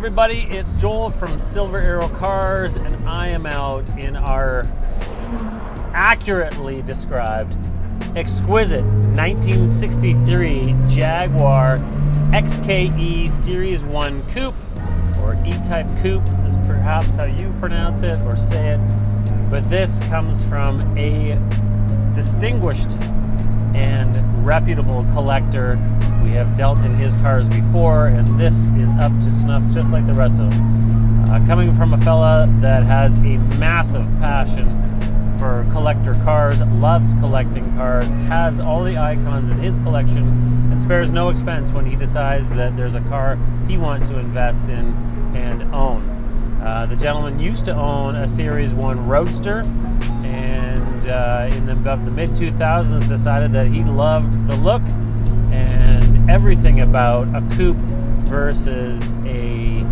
everybody, it's Joel from Silver Arrow Cars, and I am out in our accurately described, exquisite 1963 Jaguar XKE Series 1 Coupe, or E-Type Coupe is perhaps how you pronounce it or say it, but this comes from a distinguished and reputable collector. We have dealt in his cars before, and this is up to snuff just like the rest of them. Coming from a fella that has a massive passion for collector cars, loves collecting cars, has all the icons in his collection, and spares no expense when he decides that there's a car he wants to invest in and own. The gentleman used to own a Series 1 Roadster, and in the mid-2000s decided that he loved the look and everything about a coupe versus a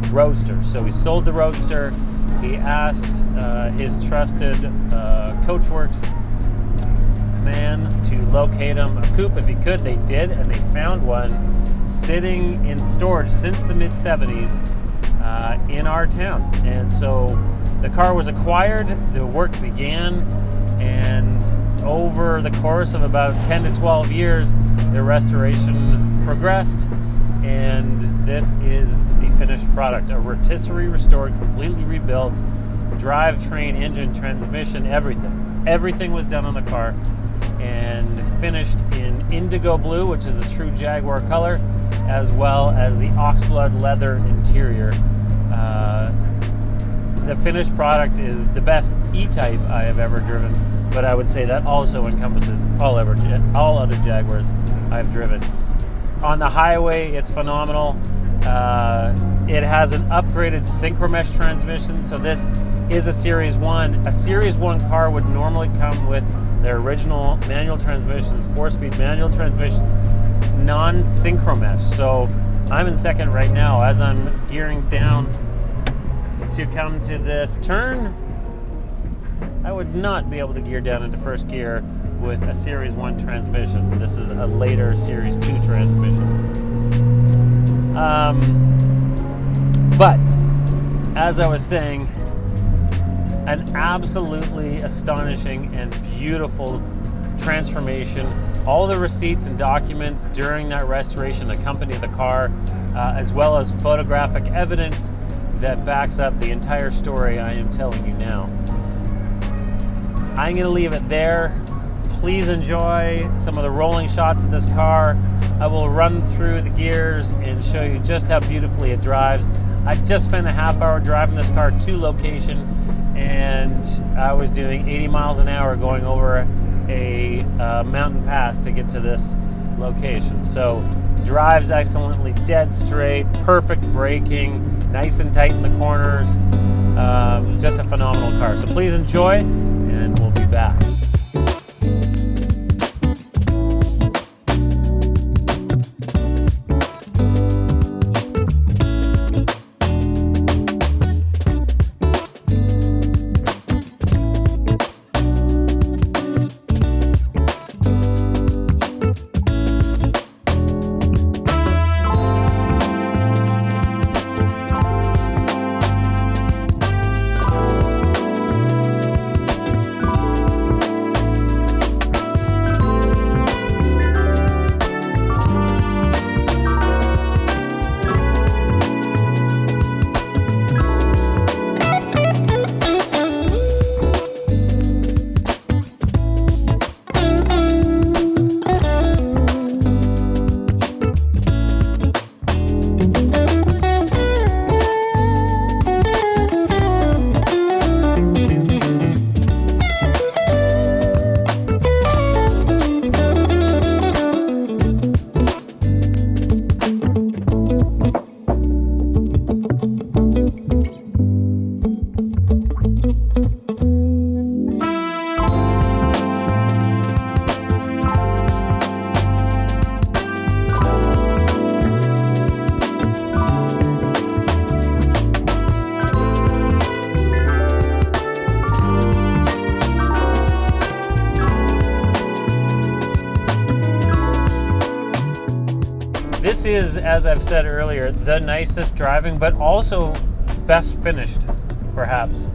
Roadster. So he sold the Roadster. He asked his trusted Coachworks man to locate him a coupe if he could. They did, and they found one sitting in storage since the mid-70s in our town. And so the car was acquired, the work began, and over the course of about 10 to 12 years, the restoration progressed, and this is the finished product. A rotisserie restored, completely rebuilt, drivetrain, engine, transmission, everything. Everything was done on the car and finished in indigo blue, which is a true Jaguar color, as well as the oxblood leather interior. The finished product is the best E-Type I have ever driven, but I would say that also encompasses all other Jaguars I've driven. On the highway, it's phenomenal. It has an upgraded synchromesh transmission, so this is a Series 1. A Series 1 car would normally come with their original manual transmissions, 4-speed manual transmissions, non-synchromesh. So I'm in second right now as I'm gearing down to come to this turn. I would not be able to gear down into first gear with a Series 1 transmission. This is a later Series 2 transmission. But, as I was saying, an absolutely astonishing and beautiful transformation. All the receipts and documents during that restoration accompany the car, as well as photographic evidence that backs up the entire story I am telling you now. I'm going to leave it there. Please enjoy some of the rolling shots of this car. I will run through the gears and show you just how beautifully it drives. I just spent a half hour driving this car to location, and I was doing 80 miles an hour going over a mountain pass to get to this location. So drives excellently, dead straight, perfect braking, nice and tight in the corners. Just a phenomenal car. So please enjoy, and we'll be back. This is, as I've said earlier, the nicest driving, but also best finished, perhaps,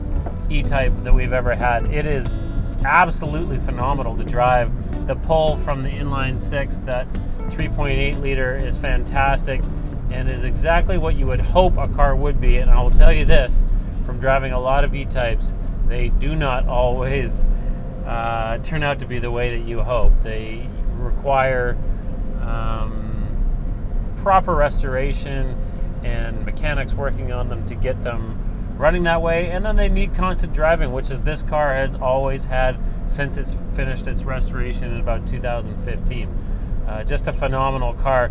E-Type that we've ever had. It is absolutely phenomenal to drive. The pull from the inline six, that 3.8 liter, is fantastic and is exactly what you would hope a car would be. And I will tell you this, from driving a lot of E-Types, they do not always turn out to be the way that you hope. They require proper restoration and mechanics working on them to get them running that way, and then they need constant driving, which is this car has always had since it's finished its restoration in about 2015. Just a phenomenal car.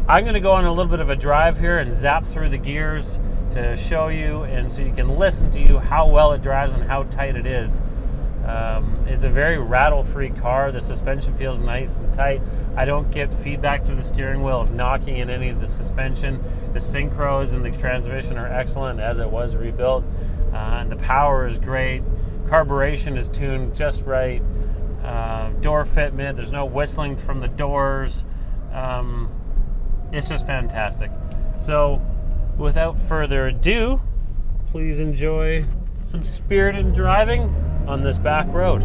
I'm going to go on a little bit of a drive here and zap through the gears to show you, and so you can listen to you how well it drives and how tight it is. It's a very rattle-free car. The suspension feels nice and tight. I don't get feedback through the steering wheel of knocking in any of the suspension. The synchros and the transmission are excellent as it was rebuilt. And the power is great. Carburation is tuned just right. Door fitment, there's no whistling from the doors. It's just fantastic. So without further ado, please enjoy some spirited driving on this back road.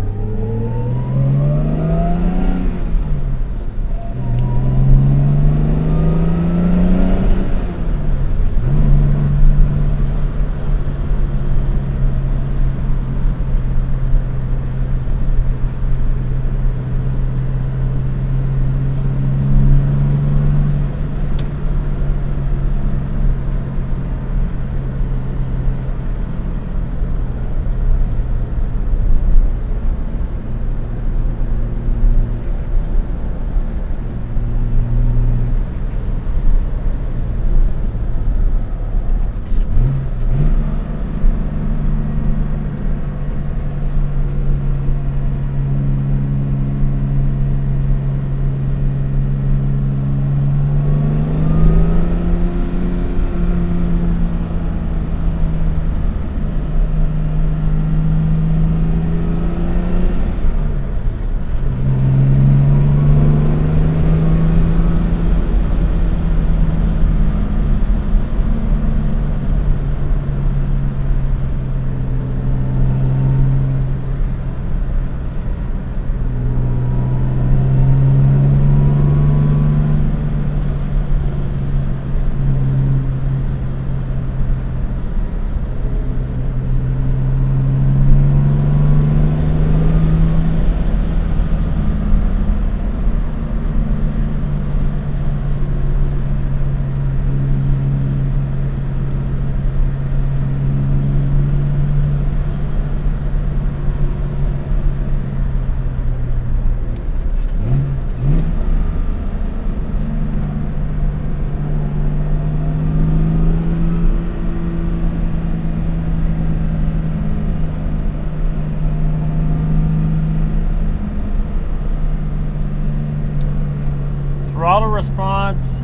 Throttle response,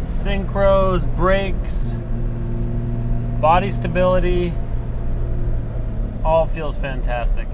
synchros, brakes, body stability, all feels fantastic.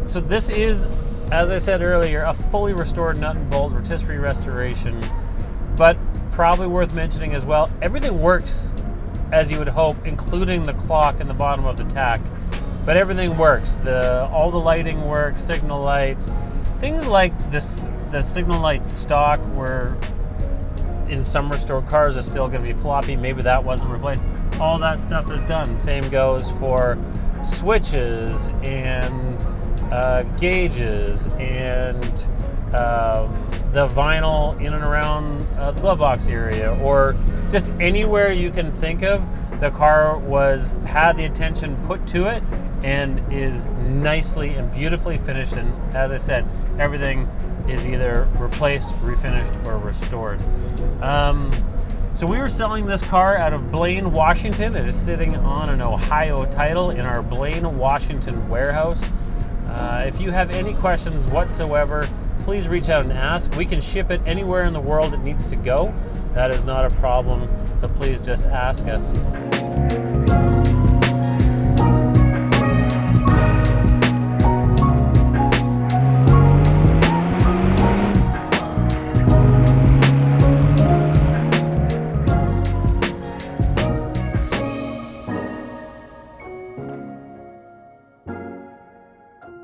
So this is, as I said earlier, a fully restored nut and bolt rotisserie restoration, but probably worth mentioning as well, everything works as you would hope, including the clock in the bottom of the tack. But everything works. All the lighting works, signal lights, things like this. The signal light stock, where in some restored cars is still going to be floppy. Maybe that wasn't replaced. All that stuff is done. Same goes for switches and gauges and the vinyl in and around the glove box area, or just anywhere you can think of. The car had the attention put to it and is nicely and beautifully finished. And as I said, everything is either replaced, refinished, or restored. So we were selling this car out of Blaine, Washington. It is sitting on an Ohio title in our Blaine, Washington warehouse. If you have any questions whatsoever, please reach out and ask. We can ship it anywhere in the world it needs to go. That is not a problem, so please just ask us.